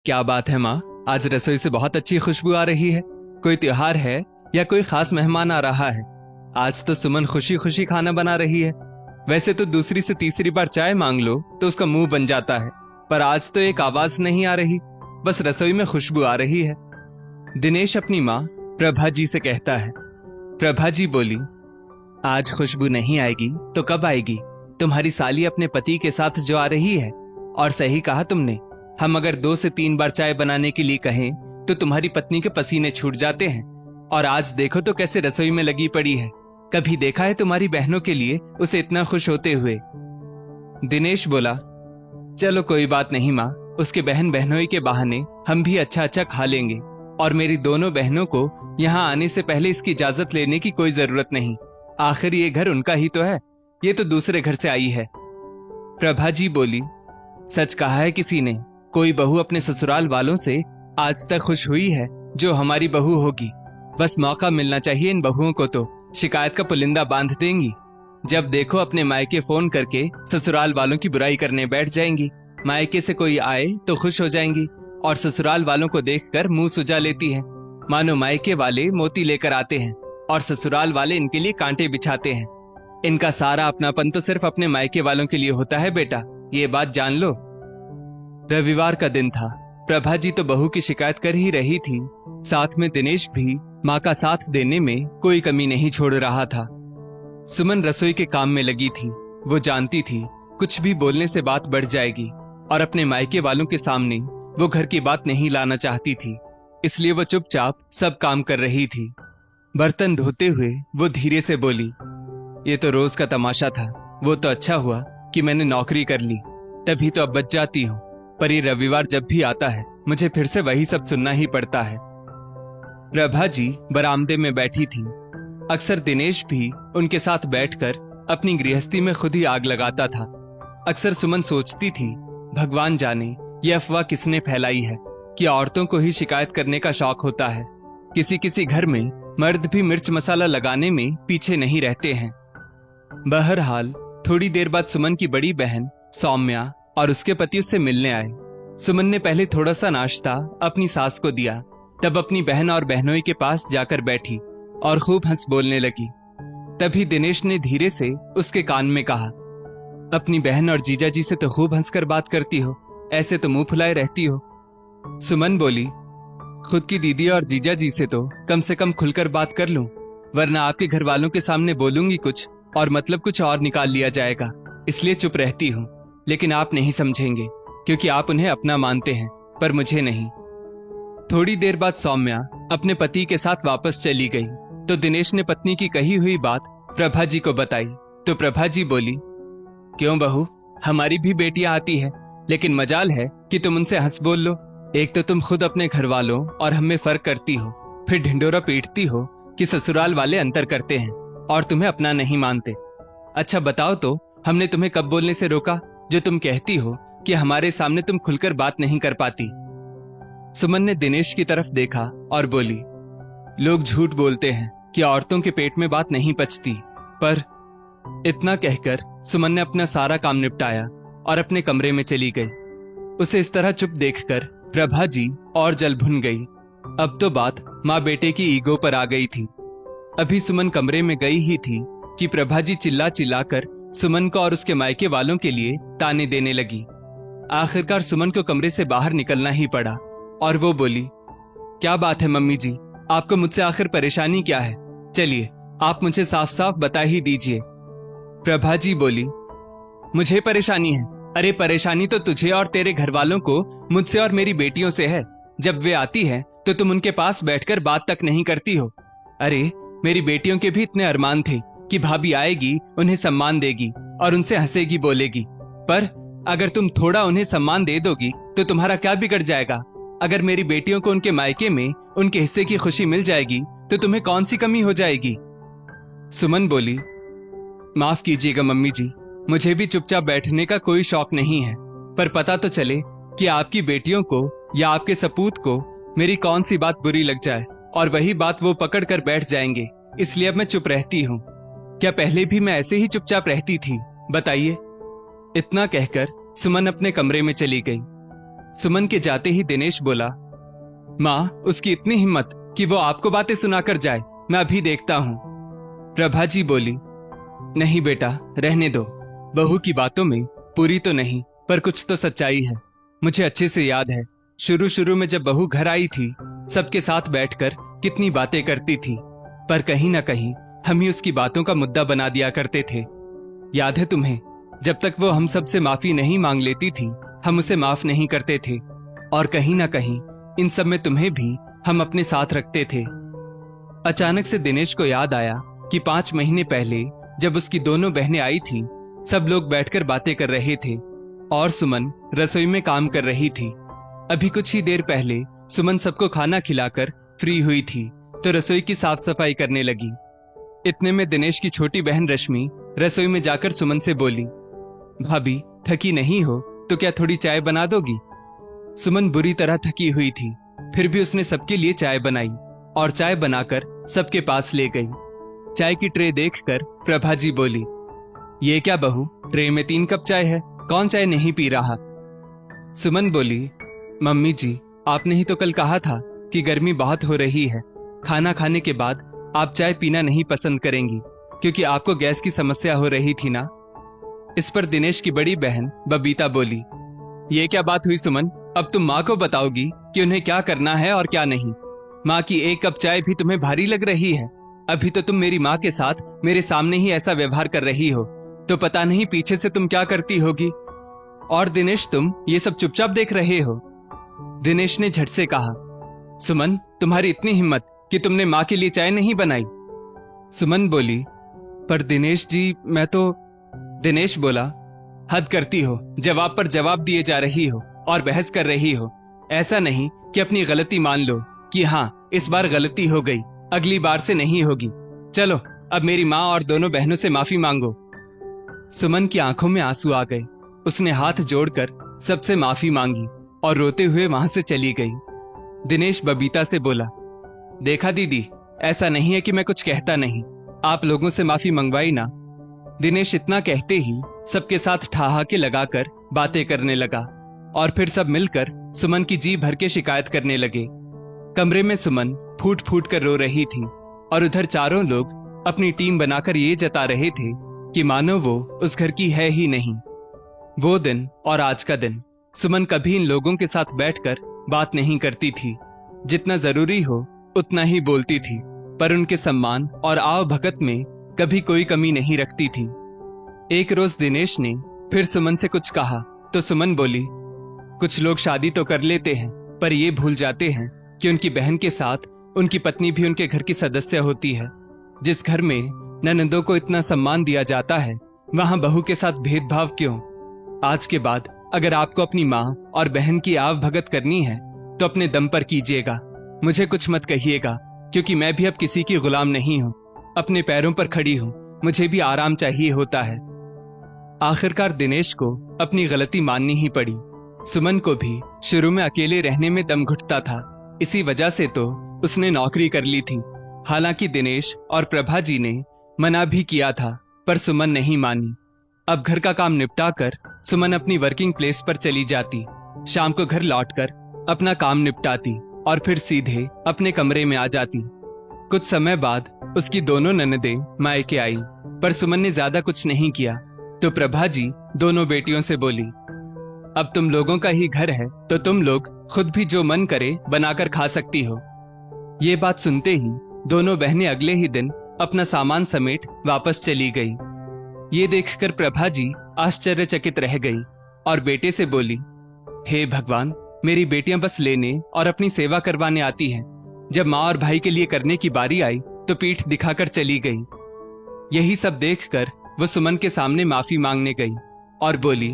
क्या बात है माँ, आज रसोई से बहुत अच्छी खुशबू आ रही है। कोई त्योहार है या कोई खास मेहमान आ रहा है? आज तो सुमन खुशी खुशी खाना बना रही है। वैसे तो दूसरी से तीसरी बार चाय मांग लो तो उसका मुंह बन जाता है, पर आज तो एक आवाज नहीं आ रही, बस रसोई में खुशबू आ रही है। दिनेश अपनी माँ प्रभा जी से कहता है। प्रभा जी बोली, आज खुशबू नहीं आएगी तो कब आएगी? तुम्हारी साली अपने पति के साथ जो आ रही है। और सही कहा तुमने, हम अगर 2 से 3 बार चाय बनाने के लिए कहें तो तुम्हारी पत्नी के पसीने छूट जाते हैं। और आज देखो तो कैसे रसोई में लगी पड़ी है। कभी देखा है तुम्हारी बहनों के लिए उसे इतना खुश होते हुए? दिनेश बोला, चलो कोई बात नहीं माँ, उसके बहन बहनोई के बहाने हम भी अच्छा अच्छा खा लेंगे। और मेरी दोनों बहनों को यहाँ आने से पहले इसकी इजाजत लेने की कोई जरूरत नहीं। आखिर ये घर उनका ही तो है, ये तो दूसरे घर से आई है। प्रभा जी बोली, सच कहा है किसी ने, कोई बहू अपने ससुराल वालों से आज तक खुश हुई है जो हमारी बहू होगी। बस मौका मिलना चाहिए इन बहुओं को, तो शिकायत का पुलिंदा बांध देंगी। जब देखो अपने मायके फोन करके ससुराल वालों की बुराई करने बैठ जाएंगी। मायके से कोई आए तो खुश हो जाएंगी और ससुराल वालों को देखकर मुंह सुजा लेती हैं। मानो मायके वाले मोती लेकर आते हैं और ससुराल वाले इनके लिए कांटे बिछाते हैं। इनका सारा अपनापन तो सिर्फ अपने मायके वालों के लिए होता है बेटा, ये बात जान लो। रविवार का दिन था। प्रभा जी तो बहू की शिकायत कर ही रही थी, साथ में दिनेश भी माँ का साथ देने में कोई कमी नहीं छोड़ रहा था। सुमन रसोई के काम में लगी थी। वो जानती थी कुछ भी बोलने से बात बढ़ जाएगी और अपने मायके वालों के सामने वो घर की बात नहीं लाना चाहती थी, इसलिए वो चुपचाप सब काम कर रही थी। बर्तन धोते हुए वो धीरे से बोली, ये तो रोज का तमाशा था। वो तो अच्छा हुआ कि मैंने नौकरी कर ली, तभी तो अब बच जाती हूँ। पर ये रविवार जब भी आता है मुझे फिर से वही सब सुनना ही पड़ता है। प्रभा जी बरामदे में बैठी थी। अक्सर दिनेश भी उनके साथ बैठकर अपनी गृहस्थी में खुद ही आग लगाता था। अक्सर सुमन सोचती थी, भगवान जाने ये अफवाह किसने फैलाई है कि औरतों को ही शिकायत करने का शौक होता है। किसी किसी घर में मर्द भी मिर्च मसाला लगाने में पीछे नहीं रहते हैं। बहरहाल थोड़ी देर बाद सुमन की बड़ी बहन सौम्या और उसके पति उससे मिलने आए। सुमन ने पहले थोड़ा सा नाश्ता अपनी सास को दिया, तब अपनी बहन और बहनोई के पास जाकर बैठी और खूब हंस बोलने लगी। तभी दिनेश ने धीरे से उसके कान में कहा, अपनी बहन और जीजा जी से तो खूब हंसकर बात करती हो, ऐसे तो मुंह फुलाए रहती हो। सुमन बोली, खुद की दीदी और जीजा जी से तो कम खुलकर बात कर लूं, वरना आपके घर वालों के सामने बोलूंगी कुछ और मतलब कुछ और निकाल लिया जाएगा, इसलिए चुप रहती हूँ। लेकिन आप नहीं समझेंगे क्योंकि आप उन्हें अपना मानते हैं, पर मुझे नहीं। थोड़ी देर बाद सौम्या अपने पति के साथ वापस चली गई तो दिनेश ने पत्नी की कही हुई बात प्रभा जी को बताई। तो प्रभा जी बोली, क्यों बहू, हमारी भी बेटियां आती है, लेकिन मजाल है कि तुम उनसे हंस बोल लो। एक तो तुम खुद अपने घर वालों और हम में फर्क करती हो, फिर ढिंडोरा पीटती हो कि ससुराल वाले अंतर करते हैं और तुम्हें अपना नहीं मानते। अच्छा बताओ तो, हमने तुम्हें कब बोलने से रोका जो तुम कहती हो कि हमारे सामने तुम खुलकर बात नहीं कर पाती? सुमन ने दिनेश की तरफ देखा और बोली, लोग झूठ बोलते हैं कि औरतों के पेट में बात नहीं पचती, पर इतना कहकर सुमन ने अपना सारा काम निपटाया और अपने कमरे में चली गई। उसे इस तरह चुप देखकर प्रभा जी और जल भुन गई। अब तो बात माँ बेटे की ईगो पर आ गई थी। अभी सुमन कमरे में गई ही थी कि प्रभा जी चिल्ला चिल्लाकर सुमन को और उसके मायके वालों के लिए ताने देने लगी। आखिरकार सुमन को कमरे से बाहर निकलना ही पड़ा और वो बोली, क्या बात है मम्मी जी, आपको मुझसे आखिर परेशानी क्या है? चलिए आप मुझे साफ साफ बता ही दीजिए। प्रभा जी बोली, मुझे परेशानी है? अरे परेशानी तो तुझे और तेरे घर वालों को मुझसे और मेरी बेटियों से है। जब वे आती है तो तुम उनके पास बैठकर बात तक नहीं करती हो। अरे मेरी बेटियों के भी इतने अरमान थे कि भाभी आएगी, उन्हें सम्मान देगी और उनसे हंसेगी बोलेगी, पर अगर तुम थोड़ा उन्हें सम्मान दे दोगी तो तुम्हारा क्या बिगड़ जाएगा? अगर मेरी बेटियों को उनके मायके में उनके हिस्से की खुशी मिल जाएगी तो तुम्हें कौन सी कमी हो जाएगी? सुमन बोली, माफ कीजिएगा मम्मी जी, मुझे भी चुपचाप बैठने का कोई शौक नहीं है, पर पता तो चले कि आपकी बेटियों को या आपके सपूत को मेरी कौन सी बात बुरी लग जाए और वही बात वो पकड़ कर बैठ जाएंगे, इसलिए अब मैं चुप रहती हूँ। क्या पहले भी मैं ऐसे ही चुपचाप रहती थी? बताइए। इतना कहकर सुमन अपने कमरे में चली गई। सुमन के जाते ही दिनेश बोला, माँ, उसकी इतनी हिम्मत कि वो आपको बातें सुनाकर जाए, मैं अभी देखता हूं। प्रभा जी बोली, नहीं बेटा, रहने दो। बहू की बातों में पूरी तो नहीं, पर कुछ तो सच्चाई है। मुझे अच्छे से याद है, शुरू शुरू में जब बहू घर आई थी, सबके साथ बैठकर कितनी बातें करती थी, पर कहीं ना कहीं हम ही उसकी बातों का मुद्दा बना दिया करते थे। याद है तुम्हें, जब तक वो हम सबसे माफी नहीं मांग लेती थी, हम उसे माफ नहीं करते थे, और कहीं ना कहीं इन सब में तुम्हें भी हम अपने साथ रखते थे। अचानक से दिनेश को याद आया कि 5 महीने पहले जब उसकी दोनों बहनें आई थी, सब लोग बैठकर बातें कर रहे थे और सुमन रसोई में काम कर रही थी। अभी कुछ ही देर पहले सुमन सबको खाना खिलाकर फ्री हुई थी तो रसोई की साफ सफाई करने लगी। इतने में दिनेश की छोटी बहन रश्मि रसोई में जाकर सुमन से बोली, भाभी, थकी नहीं हो तो क्या थोड़ी चाय बना दोगी? सुमन बुरी तरह थकी हुई थी, फिर भी उसने सबके लिए चाय बनाई और चाय बनाकर सबके पास ले गई। चाय की ट्रे देखकर प्रभा जी बोली, ये क्या बहू, ट्रे में 3 कप चाय है, कौन चाय नहीं पी रहा? सुमन बोली, मम्मी जी, आपने ही तो कल कहा था कि गर्मी बहुत हो रही है, खाना खाने के बाद आप चाय पीना नहीं पसंद करेंगी क्योंकि आपको गैस की समस्या हो रही थी ना। इस पर दिनेश की बड़ी बहन बबीता बोली, ये क्या बात हुई सुमन, अब तुम माँ को बताओगी कि उन्हें क्या करना है और क्या नहीं। माँ की 1 कप चाय भी तुम्हें भारी लग रही है? अभी तो तुम मेरी माँ के साथ मेरे सामने ही ऐसा व्यवहार कर रही हो, तो पता नहीं पीछे से तुम क्या करती होगी। और दिनेश, तुम ये सब चुपचाप देख रहे हो? दिनेश ने झट से कहा, सुमन, तुम्हारी इतनी हिम्मत कि तुमने माँ के लिए चाय नहीं बनाई? सुमन बोली, पर दिनेश जी, मैं तो। दिनेश बोला, हद करती हो, जवाब पर जवाब दिए जा रही हो और बहस कर रही हो। ऐसा नहीं कि अपनी गलती मान लो कि हाँ, इस बार गलती हो गई, अगली बार से नहीं होगी। चलो, अब मेरी माँ और दोनों बहनों से माफी मांगो। सुमन की आंखों में आंसू आ गए। उसने हाथ जोड़कर सबसे माफी मांगी और रोते हुए वहां से चली गई। दिनेश बबीता से बोला, देखा दीदी, ऐसा नहीं है कि मैं कुछ कहता नहीं, आप लोगों से माफी मंगवाई ना। दिनेश इतना कहते ही सबके साथ ठहाके लगाकर बातें करने लगा और फिर सब मिलकर सुमन की जी भर के शिकायत करने लगे। कमरे में सुमन फूट फूट कर रो रही थी और उधर चारों लोग अपनी टीम बनाकर ये जता रहे थे कि मानो वो उस घर की है ही नहीं। वो दिन और आज का दिन सुमन कभी इन लोगों के साथ बैठकर बात नहीं करती थी। जितना जरूरी हो उतना ही बोलती थी, पर उनके सम्मान और आव भगत में कभी कोई कमी नहीं रखती थी। एक रोज दिनेश ने फिर सुमन से कुछ कहा तो सुमन बोली, कुछ लोग शादी तो कर लेते हैं, पर ये भूल जाते हैं कि उनकी बहन के साथ उनकी पत्नी भी उनके घर की सदस्य होती है। जिस घर में ननदों को इतना सम्मान दिया जाता है, वहां बहू के साथ भेदभाव क्यों? आज के बाद अगर आपको अपनी माँ और बहन की आव भगत करनी है तो अपने दम पर कीजिएगा, मुझे कुछ मत कहिएगा, क्योंकि मैं भी अब किसी की गुलाम नहीं हूँ, अपने पैरों पर खड़ी हूँ, मुझे भी आराम चाहिए होता है। आखिरकार दिनेश को अपनी गलती माननी ही पड़ी। सुमन को भी शुरू में अकेले रहने में दम घुटता था, इसी वजह से तो उसने नौकरी कर ली थी। हालांकि दिनेश और प्रभा जी ने मना भी किया था, पर सुमन नहीं मानी। अब घर का काम निपटाकर सुमन अपनी वर्किंग प्लेस पर चली जाती, शाम को घर लौटकर अपना काम निपटाती और फिर सीधे अपने कमरे में आ जाती। कुछ समय बाद उसकी दोनों ननदें मायके आई, पर सुमन ने ज्यादा कुछ नहीं किया तो प्रभा जी दोनों बेटियों से बोली, अब तुम लोगों का ही घर है तो तुम लोग खुद भी जो मन करे बनाकर खा सकती हो। ये बात सुनते ही दोनों बहनें अगले ही दिन अपना सामान समेट वापस चली गई। ये देखकर प्रभा जी आश्चर्यचकित रह गई और बेटे से बोली, हे भगवान, मेरी बेटियां बस लेने और अपनी सेवा करवाने आती हैं, जब माँ और भाई के लिए करने की बारी आई तो पीठ दिखाकर चली गई। यही सब देखकर वो सुमन के सामने माफी मांगने गई और बोली,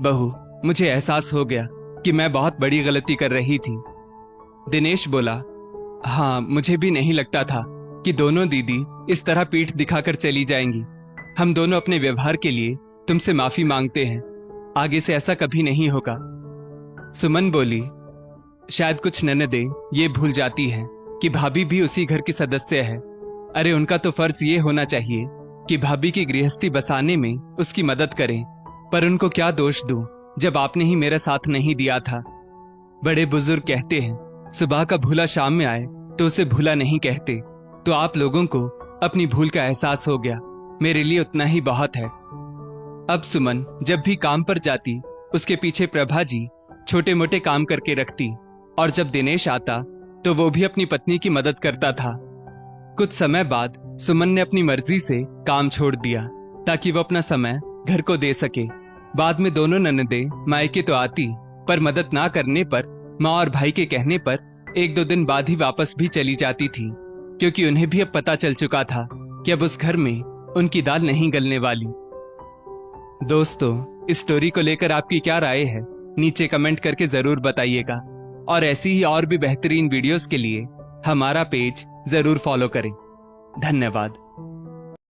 बहू, मुझे एहसास हो गया कि मैं बहुत बड़ी गलती कर रही थी। दिनेश बोला, हाँ, मुझे भी नहीं लगता था कि दोनों दीदी इस तरह पीठ दिखाकर चली जाएंगी। हम दोनों अपने व्यवहार के लिए तुमसे माफी मांगते हैं, आगे से ऐसा कभी नहीं होगा। सुमन बोली, शायद कुछ ननदें ये भूल जाती हैं कि भाभी भी उसी घर की सदस्य है। अरे उनका तो फर्ज ये होना चाहिए कि भाभी की गृहस्थी बसाने में उसकी मदद करें, पर उनको क्या दोष दूं जब आपने ही मेरा साथ नहीं दिया था। बड़े बुजुर्ग कहते हैं, सुबह का भूला शाम में आए तो उसे भूला नहीं कहते। तो आप लोगों को अपनी भूल का एहसास हो गया, मेरे लिए उतना ही बहुत है। अब सुमन जब भी काम पर जाती, उसके पीछे प्रभा जी छोटे मोटे काम करके रखती, और जब दिनेश आता तो वो भी अपनी पत्नी की मदद करता था। कुछ समय बाद सुमन ने अपनी मर्जी से काम छोड़ दिया ताकि वो अपना समय घर को दे सके। बाद में दोनों ननदें मायके तो आती, पर मदद ना करने पर माँ और भाई के कहने पर 1-2 दिन बाद ही वापस भी चली जाती थी, क्योंकि उन्हें भी अब पता चल चुका था कि अब उस घर में उनकी दाल नहीं गलने वाली। दोस्तों, इस स्टोरी को लेकर आपकी क्या राय है, नीचे कमेंट करके जरूर बताइएगा, और ऐसी ही और भी बेहतरीन वीडियोस के लिए हमारा पेज जरूर फॉलो करें। धन्यवाद।